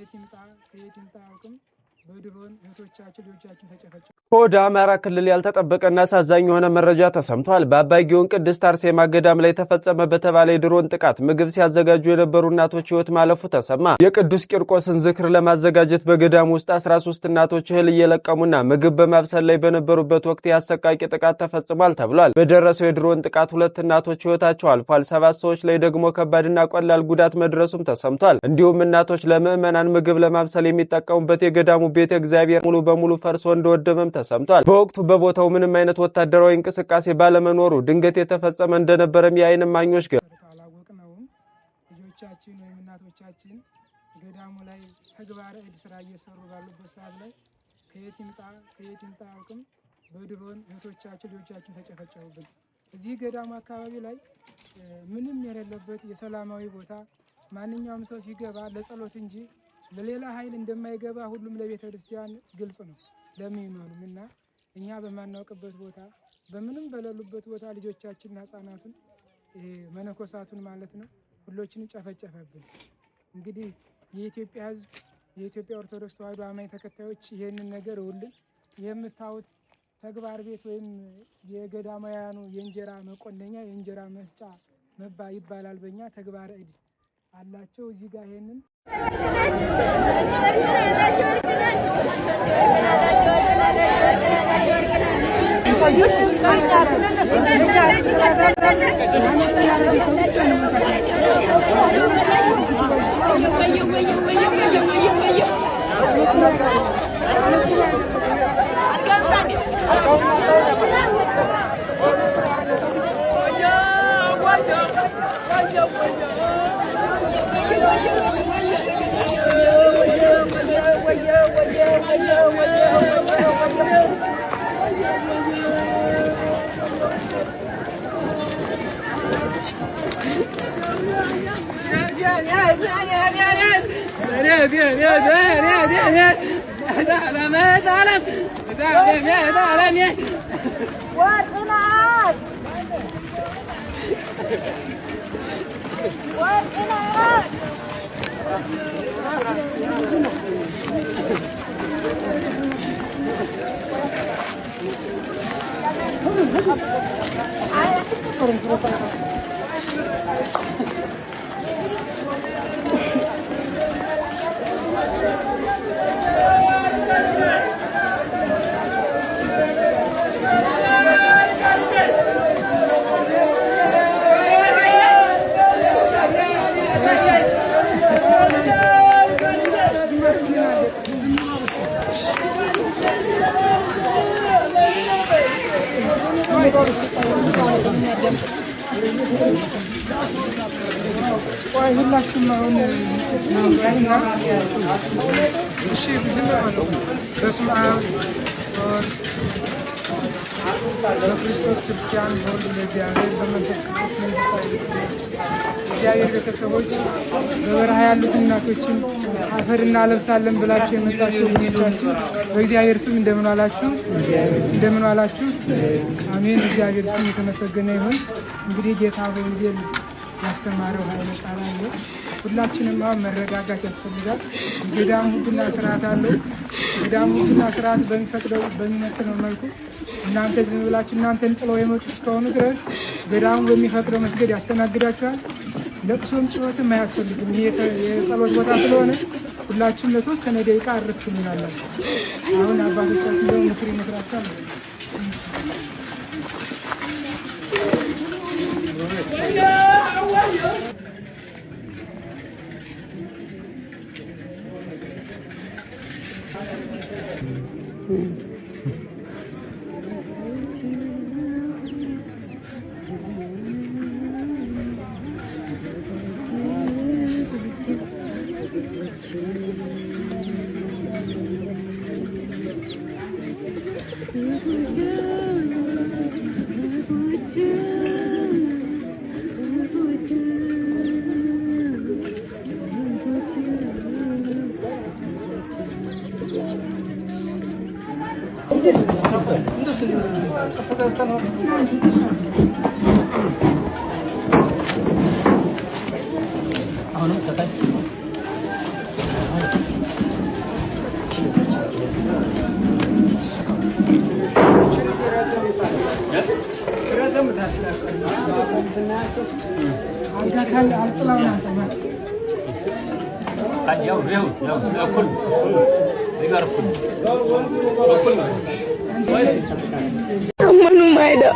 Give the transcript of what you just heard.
ከየት ይምጣ አውቅም በድሮን እህቶቻችን ልጆቻችን ተጨፈጨፉ። ወደ አማራ ክልል ያልተጠበቀና አሳዛኝ የሆነ መረጃ ተሰምቷል። በአባይ ጊዮን ቅድስት አርሴማ ገዳም ላይ ተፈጸመ በተባለ የድሮን ጥቃት ምግብ ሲያዘጋጁ የነበሩ እናቶች ሕይወት ማለፉ ተሰማ። የቅዱስ ቂርቆስን ዝክር ለማዘጋጀት በገዳሙ ውስጥ 13 እናቶች እህል እየለቀሙና ምግብ በማብሰል ላይ በነበሩበት ወቅት ያሰቃቂ ጥቃት ተፈጽሟል ተብሏል። በደረሰው የድሮን ጥቃት 2 እናቶች ሕይወታቸው አልፏል። 7 ሰዎች ላይ ደግሞ ከባድና ቀላል ጉዳት መድረሱም ተሰምቷል። እንዲሁም እናቶች ለምዕመናን ምግብ ለማብሰል የሚጠቀሙበት የገዳሙ ቤተ እግዚአብሔር ሙሉ በሙሉ ፈርሶ እንደወደመም ተሰምቷል። በወቅቱ በቦታው ምንም አይነት ወታደራዊ እንቅስቃሴ ባለመኖሩ ድንገት የተፈጸመ እንደነበረም የዓይን እማኞች አላወቅነውም። ልጆቻችን ወይም እናቶቻችን ገዳሙ ላይ ተግባረ እድ ስራ እየሰሩ ባሉበት ሰዓት ላይ ከየት ይምጣ አውቅም በድሮን እህቶቻችን ልጆቻችን ተጨፈጨፉብን። እዚህ ገዳሙ አካባቢ ላይ ምንም የሌለበት የሰላማዊ ቦታ ማንኛውም ሰው ሲገባ ለጸሎት እንጂ ለሌላ ኃይል እንደማይገባ ሁሉም ለቤተ ክርስቲያን ግልጽ ነው ለሚመኑም እና እኛ በማናውቅበት ቦታ በምንም በሌሉበት ቦታ ልጆቻችንና ህፃናቱን መነኮሳቱን ማለት ነው ሁሎችን ጨፈጨፈብን። እንግዲህ የኢትዮጵያ ሕዝብ የኢትዮጵያ ኦርቶዶክስ ተዋሕዶ አማኝ ተከታዮች ይሄንን ነገር ሁሉም የምታዩት ተግባር ቤት ወይም የገዳማውያኑ የእንጀራ መቆነኛ የእንጀራ መስጫ ይባላል። በእኛ ተግባረ እድ አላቸው እዚህ ጋር ይሄንን ሁላችሁም አሁን እሺ በስመ አብ በክርስቶስ ክርስቲያን በወልድ ለእግዚአብሔር በመንፈስ ቅዱስ እግዚአብሔር ቤተሰቦች በበረሃ ያሉት እናቶችን አፈር እናለብሳለን ብላችሁ የመጣችሁ ልጆቻችን በእግዚአብሔር ስም እንደምን ዋላችሁ? አሜን። እግዚአብሔር ስም የተመሰገነ ይሁን። እንግዲህ ጌታ በወንጌል ያስተማረው ኃይለ ቃል አለ። ሁላችንም አሁን መረጋጋት ያስፈልጋል። ገዳሙ ሕግና ስርዓት አለው። ገዳሙ ሕግና ስርዓት በሚፈቅደው በሚመጥነው መልኩ እናንተ ዝም ብላችሁ እናንተን ጥለው የመጡ እስከሆኑ ድረስ ገዳሙ በሚፈቅደው መስገድ ያስተናግዳችኋል። ለቅሶም ጩኸትም አያስፈልግም። ይሄ የጸሎት ቦታ ስለሆነ ሁላችሁም ለተወሰነ ደቂቃ አርፍ ትሉናላችሁ። አሁን አባቶቻችን ደግሞ ምክር ይመክራችኋል። ahora Manu Maida.